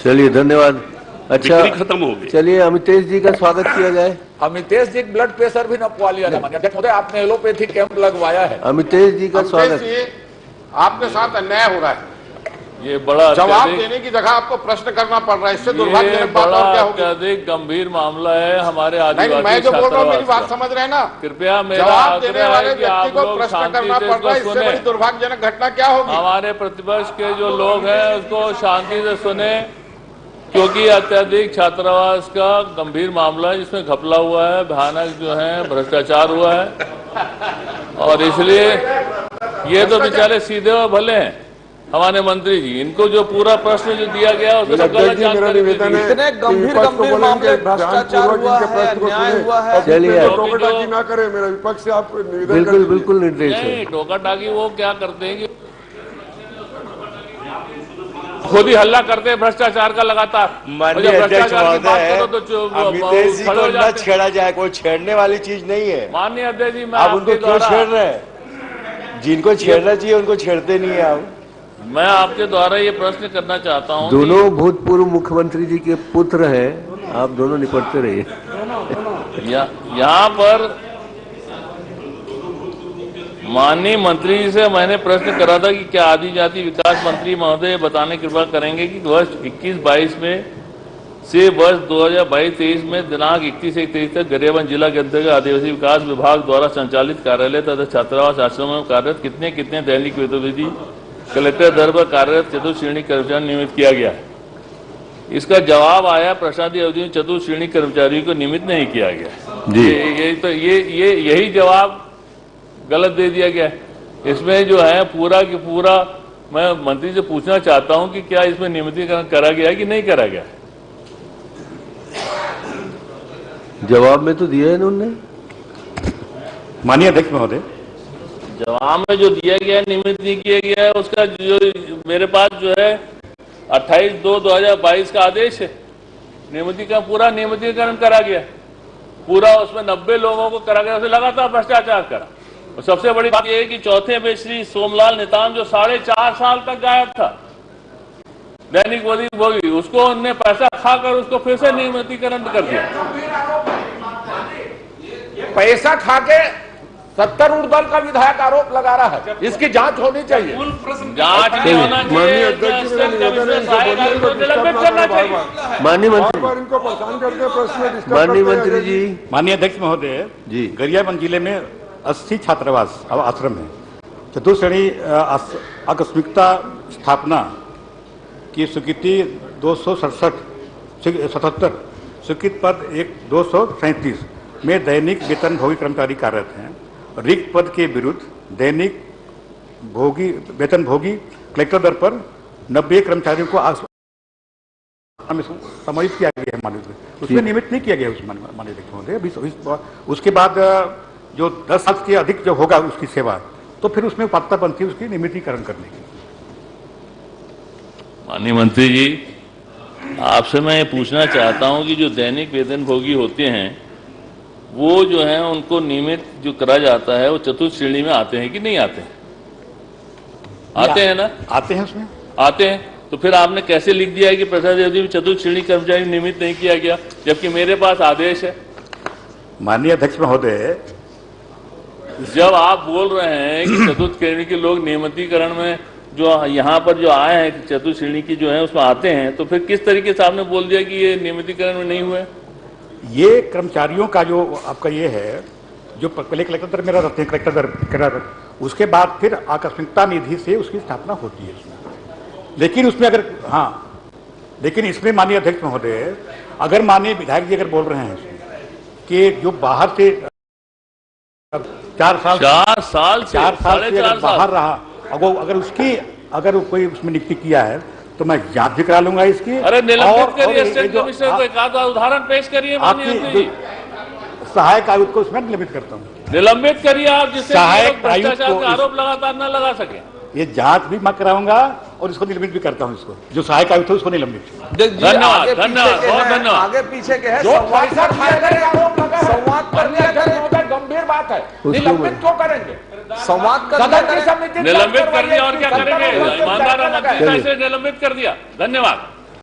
चलिए धन्यवाद। अच्छा खत्म हो गई। चलिए अमितेश जी का स्वागत किया जाए। अमितेश जी ब्लड प्रेशर भी नपवा लिया था माननीय अध्यक्ष महोदय, आपने एलोपैथी कैंप लगवाया है। अमितेश जी का स्वागत। आपके साथ अन्याय हो रहा है, ये बड़ा जवाब देने की जगह आपको प्रश्न करना पड़ रहा है, इससे दुर्भाग्यजनक बात और क्या होगी। अत्यधिक गंभीर मामला है हमारे आदिवासी नहीं, मैं जो बोल रहा हूँ मेरी बात समझ रहे हैं ना। कृपया मेरा जवाब देने वाले व्यक्ति आप को लोग प्रश्न शांति करना से पड़ रहा है, इसको इससे बड़ी सुने। दुर्भाग्यजनक घटना क्या होगी। हमारे प्रतिपक्ष के जो लोग हैं उसको शांति से सुने, क्योंकि अत्यधिक छात्रावास का गंभीर मामला है जिसमें घपला हुआ है, भयानक जो है भ्रष्टाचार हुआ है। और इसलिए ये तो बेचारे सीधे और भले हैं हमारे मंत्री जी, इनको जो पूरा प्रश्न जो दिया गया उसमें गलत जानकारी दी। इतने गंभीर मामले, भ्रष्टाचार हुआ है, अन्याय हुआ है। चलिए टोका-टाकी ना करें, मेरा विपक्ष से आप निवेदन बिल्कुल बिल्कुल निर्देश है। नहीं, टोका-टाकी वो क्या करते हैं कि खुद ही हल्ला करते हैं भ्रष्टाचार का लगातार। माननीय अध्यक्ष महोदय, अमितेश जी को न छेड़ा जाए, कोई छेड़ने वाली चीज नहीं है। माननीय अध्यक्ष जी, मैं आप उनको क्यों छेड़ रहे हैं? जिनको छेड़ना चाहिए उनको छेड़ते नहीं है आप। मैं आपके द्वारा ये प्रश्न करना चाहता हूँ, दोनों भूतपूर्व मुख्यमंत्री जी के पुत्र हैं, आप दोनों निपटते रहिए। यहाँ पर माननीय मंत्री जी से मैंने प्रश्न करा था कि क्या आदिजाति विकास मंत्री महोदय बताने की कृपा करेंगे कि वर्ष 21-22 में से वर्ष 2022-23 में दिनांक 31-31 तक गरियाबंद जिला के अंतर्गत आदिवासी विकास विभाग द्वारा संचालित कार्यालय तथा छात्रावास आश्रमों में कार्यरत कितने दैनिक वेतनभोगी कलेक्टर दर पर कार्यरत चतुर्श्रेणी कर्मचारी नियमित किया गया है। इसका जवाब आया प्रशासनिक अवधि में चतुर्श्रेणी कर्मचारियों को नियमित नहीं किया गया जी। यही जवाब गलत दे दिया गया है। इसमें जो है पूरा की पूरा मैं मंत्री से पूछना चाहता हूं कि क्या इसमें नियमितीकरण करा गया है कि नहीं करा गया है। जवाब में तो दिया है इन्होंने। माननीय अध्यक्ष महोदय, जवाब में जो दिया गया है नियमित नहीं किया गया है, उसका जो मेरे पास जो है 28/2/2022 का आदेश है। नियमितीकरण पूरा नियमितीकरण करा गया, पूरा उसमें 90 लोगों को करा गया, उसे लगातार भ्रष्टाचार करा। और सबसे बड़ी बात यह है कि चौथे में श्री सोमलाल नेताम जो 4.5 साल तक गायब था दैनिक भोगी, उसको उनने पैसा खाकर उसको फिर से नियमितीकरण कर दिया। पैसा खा के सत्तारूढ़ दल का विधायक आरोप लगा रहा है, इसकी जांच होनी चाहिए। जांच नहीं होना चाहिए, निलंबित करना चाहिए। माननीय मंत्री, इनको परेशान करते प्रश्न। माननीय मंत्री जी। माननीय अध्यक्ष महोदय जी, गरियाबंद जिले में 80 छात्रावास आश्रम है। चतुर्श्रेणी आकस्मिकता स्थापना की स्वीकृति 277 स्वीकृत पद 237 में दैनिक वेतन भोगी कर्मचारी कार्यरत हैं। रिक्त पद के विरुद्ध दैनिक वेतन भोगी कलेक्टर दर पर 90 कर्मचारियों को समाहित किया गया है माननीय, उसमें नियमित नहीं किया गया उस माननीय अध्यक्ष महोदय। उसके बाद जो 10 साल के अधिक जो होगा उसकी सेवा, तो फिर उसमें पात्रता बनती है उसकी नियमितीकरण करने की। माननीय मंत्री जी, आपसे मैं ये पूछना चाहता हूं कि जो दैनिक वेतन भोगी होते हैं वो जो है उनको नियमित जो करा जाता है वो चतुर्थ श्रेणी में आते हैं कि नहीं आते हैं? आते हैं ना? आते हैं, उसमें आते हैं। तो फिर आपने कैसे लिख दिया है कि प्रशासनिक अवधि में चतुर्थ श्रेणी कर्मचारी नियमित नहीं किया गया, जबकि मेरे पास आदेश है। माननीय अध्यक्ष महोदय, जब आप बोल रहे हैं कि चतुर्थ श्रेणी के लोग नियमितीकरण में जो यहाँ पर जो आए हैं चतुर्थ श्रेणी की जो है उसमें आते हैं, तो फिर किस तरीके से आपने बोल दिया कि ये नियमितीकरण में नहीं हुए? ये कर्मचारियों का जो आपका ये है, जो पहले कलेक्टर दर में रहते हैं, कलेक्टर दर, उसके बाद फिर आकस्मिकता निधि से उसकी स्थापना होती है उसमें। लेकिन उसमें अगर लेकिन इसमें माननीय अध्यक्ष महोदय, अगर माननीय विधायक जी अगर बोल रहे हैं कि जो बाहर से 4 साल से बाहर रहा, अगर कोई उसमें नियुक्ति किया है तो मैं जांच भी करा लूंगा इसकी। अरे निलंबित करिए स्टेट कमिश्नर को, एक आध उदाहरण पेश करिए माननीय मंत्री। सहायक आयुक्त को उसमें निलंबित करता हूँ। निलंबित करिए आप, जिससे सहायक आयुक्त को आरोप लगातार न लगा सके। ये जांच भी मैं कराऊंगा और इसको निलंबित भी करता हूँ। इसको जो सहायक आयुक्त है उसको निलंबित। धन्यवाद, धन्यवाद, बहुत धन्यवाद। आगे पीछे के है, संवाद करने गंभीर बात है, निलंबित क्यों करेंगे? संवाद निलंबित कर दिया और क्या करेंगे? ईमानदार निलंबित कर दिया। धन्यवाद।